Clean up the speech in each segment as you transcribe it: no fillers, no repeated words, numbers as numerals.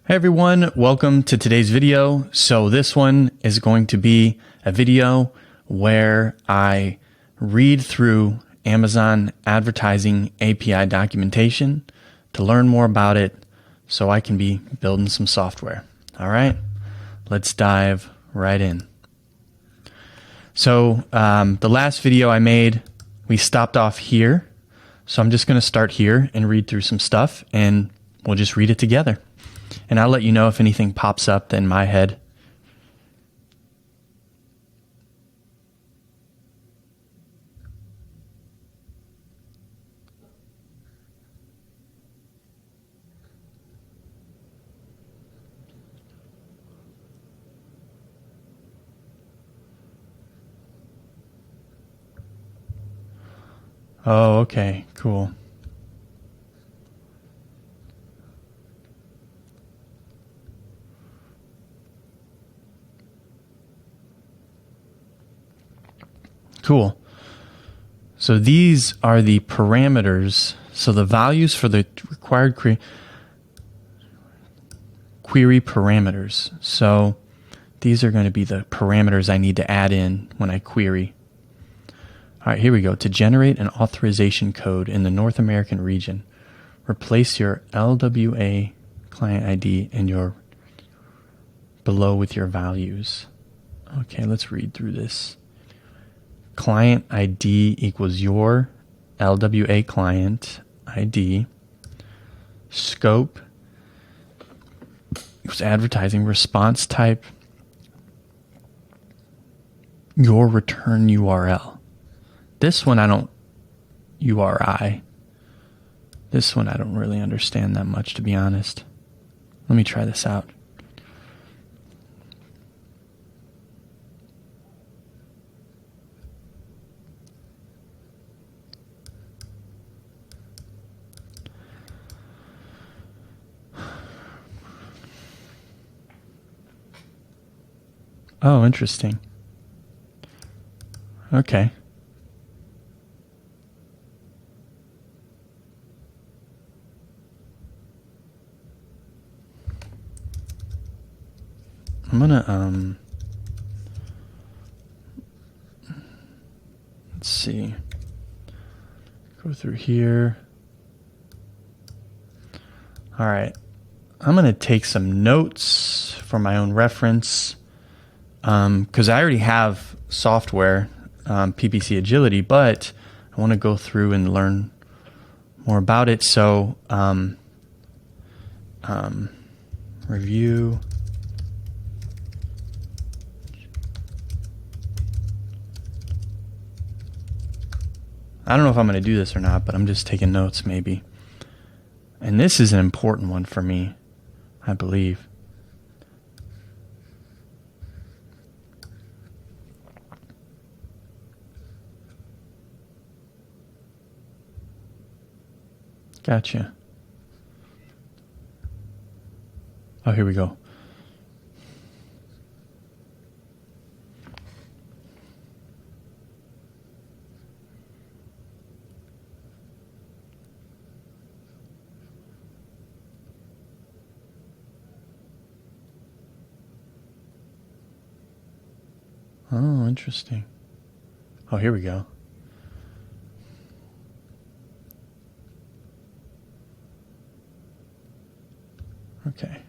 Hey everyone, welcome to today's video. So this one is going to be a video where I read through Amazon advertising API documentation to learn more about it so I can be building some software. All right, let's dive right in. So the last video I made, we stopped off here. So I'm just going to start here and read through some stuff and we'll just read it together. And I'll let you know if anything pops up in my head. Oh, okay, cool. Cool. So these are the parameters. So the values for the required query parameters. So these are going to be the parameters I need to add in when I query. All right, here we go. To generate an authorization code in the North American region, replace your LWA client ID and your below with your values. Okay, let's read through this. Client ID equals your LWA client ID. Scope equals advertising. Response type, your return URL. This one I don't, URI. This one I don't really understand that much, to be honest. Let me try this out. Oh, interesting. Okay. I'm gonna, let's see. Go through here. All right. I'm gonna take some notes for my own reference. Because I already have software, PPC Agility, but I want to go through and learn more about it. So, review. I don't know if I'm going to do this or not, but I'm just taking notes maybe. And this is an important one for me, I believe. Gotcha. Oh, here we go. Oh, interesting. Oh, here we go. Okay.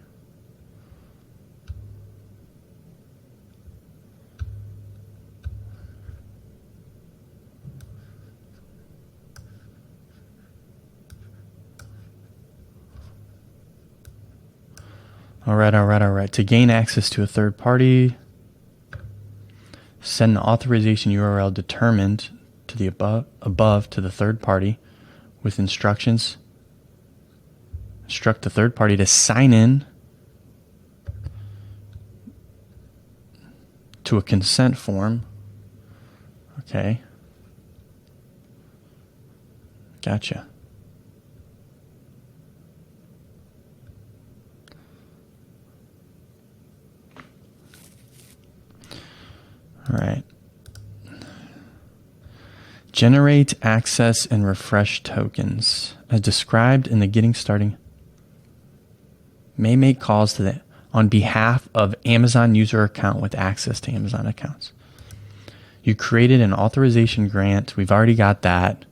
All right. To gain access to a third party, send an authorization URL determined to the above to the third party with instructions. Instruct the third party to sign in to a consent form. Okay. Gotcha. All right. Generate, access, and refresh tokens as described in the getting starting may make calls to the on behalf of Amazon user account with access to Amazon accounts. You created an authorization grant. We've already got that.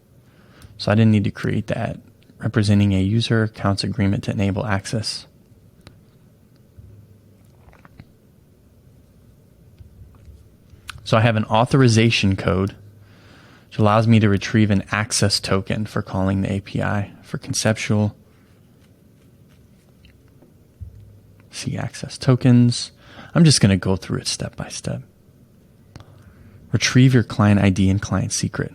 So I didn't need to create that. Representing a user accounts agreement to enable access. So I have an authorization code, which allows me to retrieve an access token for calling the API for conceptual. See access tokens. I'm just going to go through it step by step. Retrieve your client ID and client secret.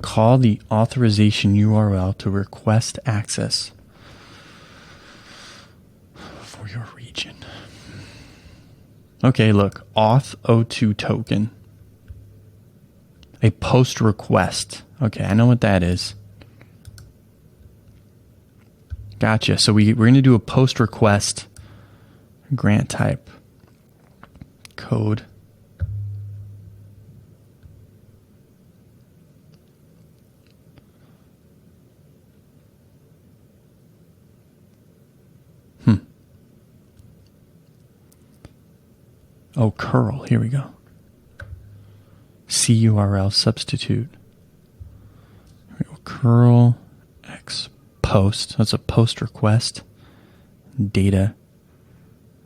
Call the authorization URL to request access for your region. Okay, look, auth02 token. A post request. Okay, I know what that is. Gotcha. So we're going to do a post request grant type code. Oh, curl. Here we go. CURL substitute. Here we go. Curl X post. That's a post request. Data.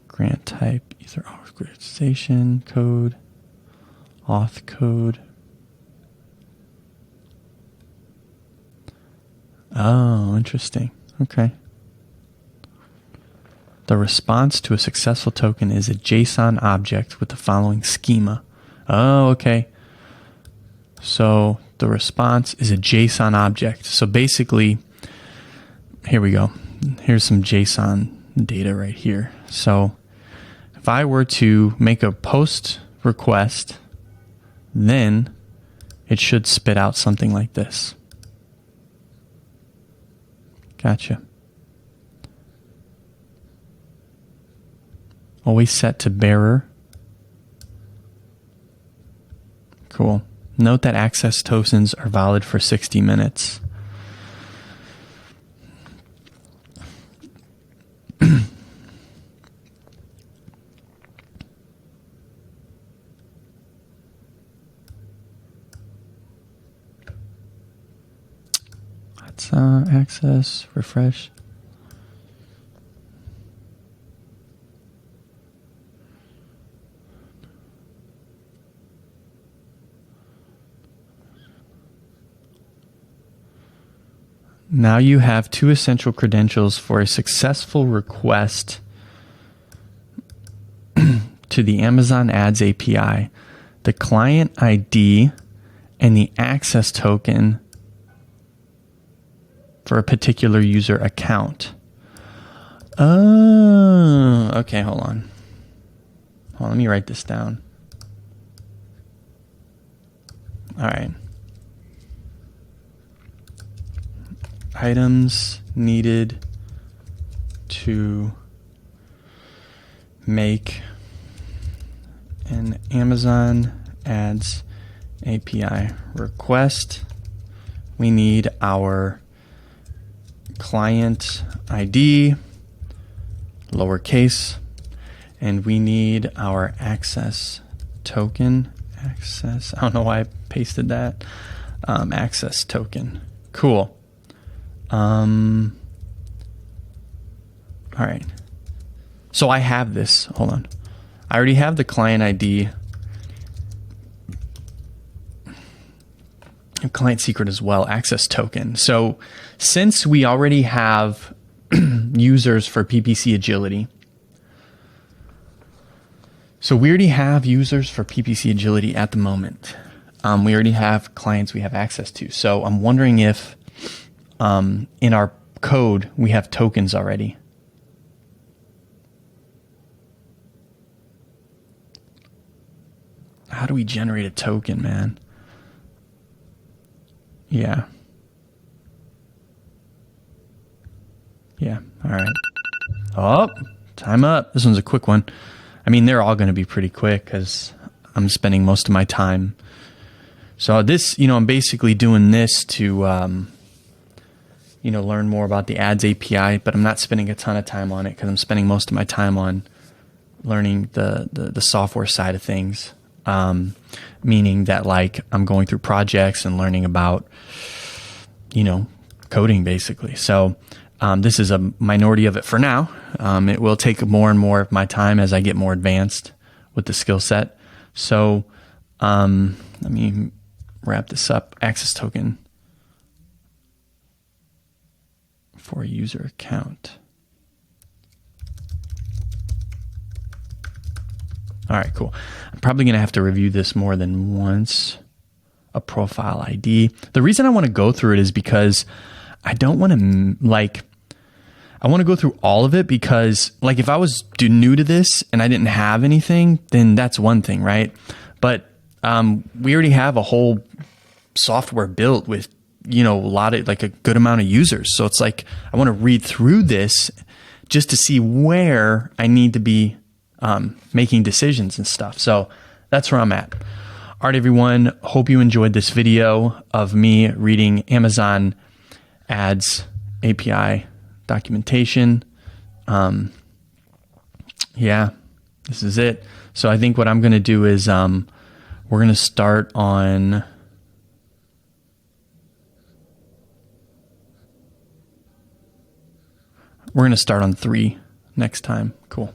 Grant type. Either authorization code. Auth code. Oh, interesting. Okay. The response to a successful token is a JSON object with the following schema. Oh, okay. So the response is a JSON object. So basically, here we go. Here's some JSON data right here. So if I were to make a post request, then it should spit out something like this. Gotcha. Always set to bearer. Cool. Note that access tokens are valid for 60 minutes. Let's access, refresh. Now you have two essential credentials for a successful request to the Amazon Ads API, the client ID and the access token for a particular user account. Oh, okay, hold on. Let me write this down. All right. Items needed to make an Amazon Ads API request. We need our client ID, lowercase, and we need our access token. Access, I don't know why I pasted that. Access token. Cool. All right. So I have this. Hold on. I already have the client ID and client secret as well, access token. So since we already have users for PPC Agility, at the moment. We already have clients we have access to. So I'm wondering if in our code, we have tokens already. How do we generate a token, man? Yeah. Yeah. All right. Oh, time up. This one's a quick one. I mean, they're all going to be pretty quick because I'm spending most of my time. So this, I'm basically doing this to, learn more about the ads API, but I'm not spending a ton of time on it because I'm spending most of my time on learning the software side of things. Meaning that like I'm going through projects and learning about, coding basically. So, this is a minority of it for now. It will take more and more of my time as I get more advanced with the skill set. So, let me wrap this up. Access token for a user account. All right, cool. I'm probably going to have to review this more than once. A profile ID. The reason I want to go through it is because I don't want to I want to go through all of it because if I was new to this and I didn't have anything, then that's one thing, right? But we already have a whole software built with, a lot of a good amount of users. So it's I want to read through this just to see where I need to be making decisions and stuff. So that's where I'm at. All right, everyone. Hope you enjoyed this video of me reading Amazon Ads API documentation. Yeah, this is it. So I think what I'm going to do is we're going to start on We're going to start on 3 next time. Cool.